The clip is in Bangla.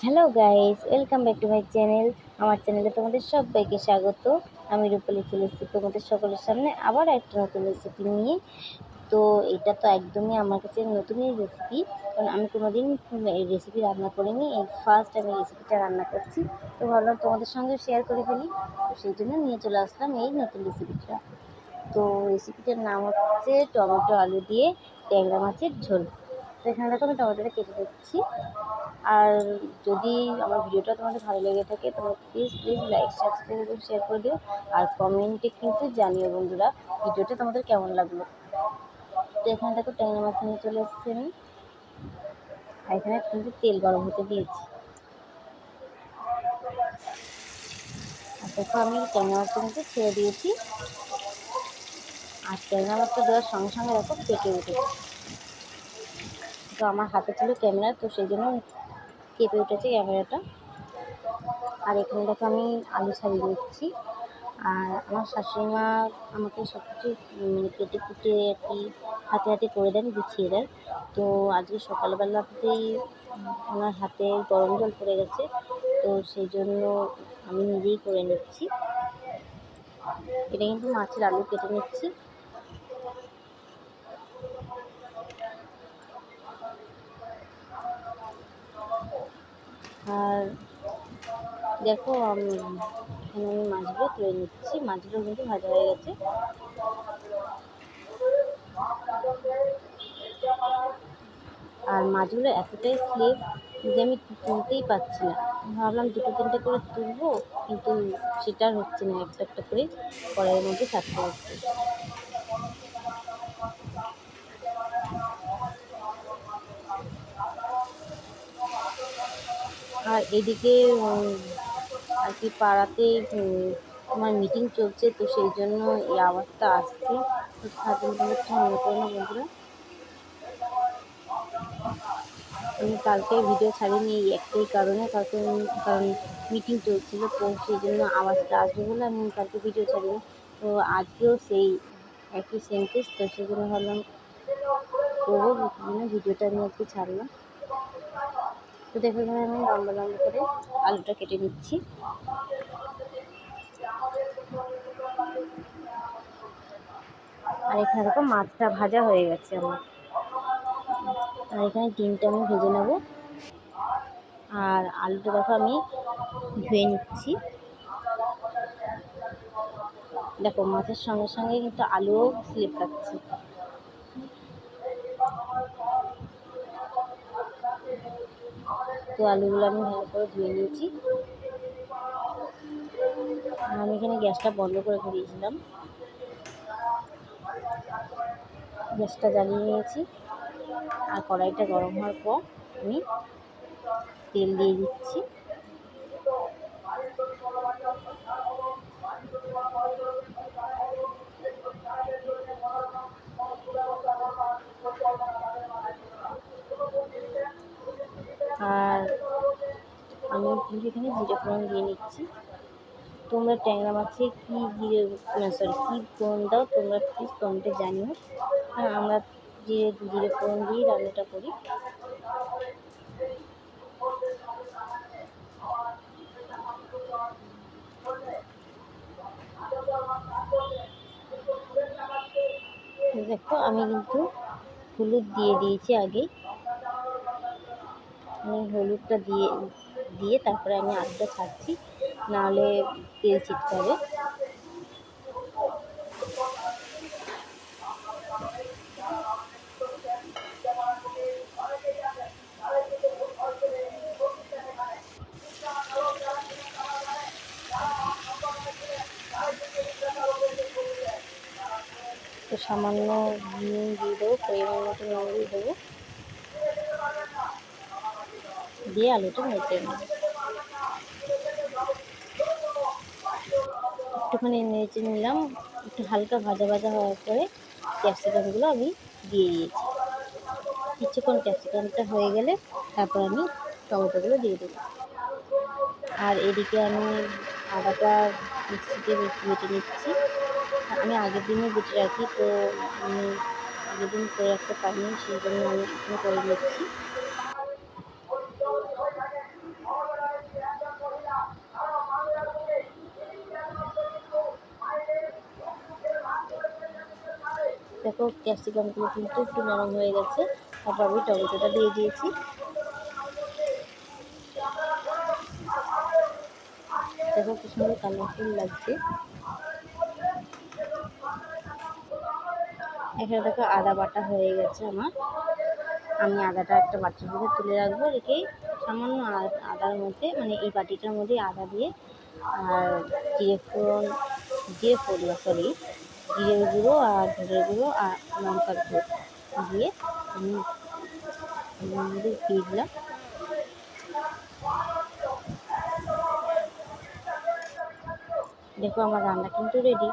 Hello guys, welcome back to my channel. আমার চ্যানেলে তোমাদের সবাইকে স্বাগত। আমি রূপালী চলে এসেছি তোমাদের সকলের সামনে আবার একটা নতুন রেসিপি নিয়ে। তো এটা তো একদমই আমার কাছে নতুনই রেসিপি, কারণ আমি কোনোদিন এই রেসিপি রান্না করিনি। এই ফার্স্ট আমি রেসিপিটা রান্না করছি, তো ভাবলাম তোমাদের সঙ্গে শেয়ার করে ফেলি। তো সেই জন্য নিয়ে চলে আসলাম এই নতুন রেসিপিটা। তো রেসিপিটার নাম হচ্ছে টমেটো আলু দিয়ে ট্যাংরা মাছের ঝোল। তো এখানে দেখো আমি টমেটোটা কেটে দিচ্ছি। আর যদি আমার ভিডিওটা তোমাদের ভালো লেগে থাকে তোমরা প্লিজ প্লিজ লাইক সাবস্ক্রাইব এবং শেয়ার করে দিও। আর কমেন্টে কিন্তু জানিও বন্ধুরা ভিডিওটা তোমাদের কেমন লাগলো। তো এখানে দেখো ট্যাংরা মাছ নিয়ে চলে এসেছি আমি, আর এখানে কিন্তু তেল গরম হতে দিয়েছি। আর দেখো আমি ট্যাংরা মাছটা কিন্তু ছেড়ে দিয়েছি, আর ট্যাংরা মাছটা দেওয়ার সঙ্গে সঙ্গে দেখো কেটে উঠেছে। তো আমার হাতে ছিল ক্যামেরা, তো সেই জন্য কেঁপে উঠেছে ক্যামেরাটা। আর এখানে দেখো আমি আলু ছাড়িয়ে নিচ্ছি। আর আমার শাশুড়ি মা আমাকে সব কিছু কেটে কুটে আর কি হাতে হাতে করে দেন, গুছিয়ে দেন। তো আজকে সকালবেলাতেই ওনার হাতে গরম জল পড়ে গেছে, তো সেই জন্য আমি নিজেই করে নিচ্ছি। এটা কিন্তু মাছের আলু কেটে নিচ্ছি। আর দেখো এখানে আমি মাছগুলো তুলে নিচ্ছি। মাছগুলো কিন্তু ভাজা হয়ে গেছে। আর মাছগুলো এতটাই স্লিপ যে আমি তুলতেই পারছি না। ভাবলাম দুটো তিনটে করে তুলবো, কিন্তু সেটা আর হচ্ছে না, একটা একটা করে কড়াইয়ের মধ্যে থাকতে হচ্ছে। আর এদিকে আর কি পাড়াতে তোমার মিটিং চলছে, তো সেই জন্য এই আওয়াজটা আসছে। তো তার জন্য তোমরা কিছু মনে করো না বন্ধুরা। আমি কালকে ভিডিও ছাড়িনি এই একটাই কারণে, কারণ মিটিং চলছিল, তো সেই জন্য আওয়াজটা আসবে বলে আমি কালকে ভিডিও ছাড়িনি। তো আজকেও সেই একই সেম কেস, তো সেই জন্য ভাবলাম করবো, ভিডিওটা আমি আজকে ছাড়লাম। তো দেখো এখানে আমি লম্বা লম্বা করে আলুটা কেটে নিচ্ছি। আর এখানে দেখো মাছটা ভাজা হয়ে গেছে আমার। আর এখানে ডিমটা আমি ভেজে নেব। আর আলুটা দেখো আমি ধুয়ে নিচ্ছি। দেখো মাছের সঙ্গে সঙ্গে কিন্তু আলুও স্লিপ খাচ্ছে। তো আলুগুলো আমি ভালো করে ধুয়ে নিয়েছি। আর আমি এখানে গ্যাসটা বন্ধ করে দিয়েছিলাম, গ্যাসটা জ্বালিয়ে নিয়েছি। আর কড়াইটা গরম হওয়ার পর আমি তেল দিয়ে দিচ্ছি। আর আমি কিন্তু এখানে জিরে ফোড়ন দিয়ে নিচ্ছি। তোমরা ট্যাংরা মাছে কী জিরে কী ফোড়ন দাও তোমরা প্লিজ কমেন্টে জানিও। হ্যাঁ, আমরা জিরে ফোড়ন দিয়েই রান্নাটা করি। দেখো আমি কিন্তু হলুদ দিয়ে দিয়েছি আগেই। আমি হলুদটা দিয়ে দিয়ে তারপরে আমি আলুটা ছাড়ছি, নাহলে তেল ছিটতে হবে। তো সামান্য নুন দিয়ে দেবো, পরিমাণ মতো নুন দিয়ে দেবো, দিয়ে আলুটা নেড়ে নেবো। একটুখানি নেড়ে নিলাম, একটু হালকা ভাজা ভাজা হওয়ার পরে ক্যাপসিকামগুলো আমি দিয়ে দিয়েছি। কিছুক্ষণ ক্যাপসিকামটা হয়ে গেলে তারপর আমি টমেটোগুলো দিয়ে দেবো। আর এদিকে আমি আদাটা মিক্সিতে বেটে নিচ্ছি। আমি আগের দিনই বেটে রাখি, তো আমি আগের দিন করে রাখতে পারিনি, সেই জন্য আমি এখন করে নিচ্ছি। দেখো ক্যাপসিকামগুলো কিন্তু একটু নরম হয়ে গেছে। তারপর আমি টমেটোটা দিয়ে দিয়েছি। দেখো কি সুন্দর কালারফুল লাগছে। এখানে দেখো আদা বাটা হয়ে গেছে আমার। আমি আদাটা একটা বাটির মধ্যে তুলে রাখবো, রেখেই সামান্য আদার মধ্যে মানে এই বাটিটার মধ্যে আদা দিয়ে আর জিরে ফোড়ন সরি জিরের গুঁড়ো আর ধনের গুঁড়ো আর লঙ্কার গুঁড়ো দিয়ে আমি এর মধ্যে দিয়ে দিলাম। দেখো আমার রান্না কিন্তু রেডি।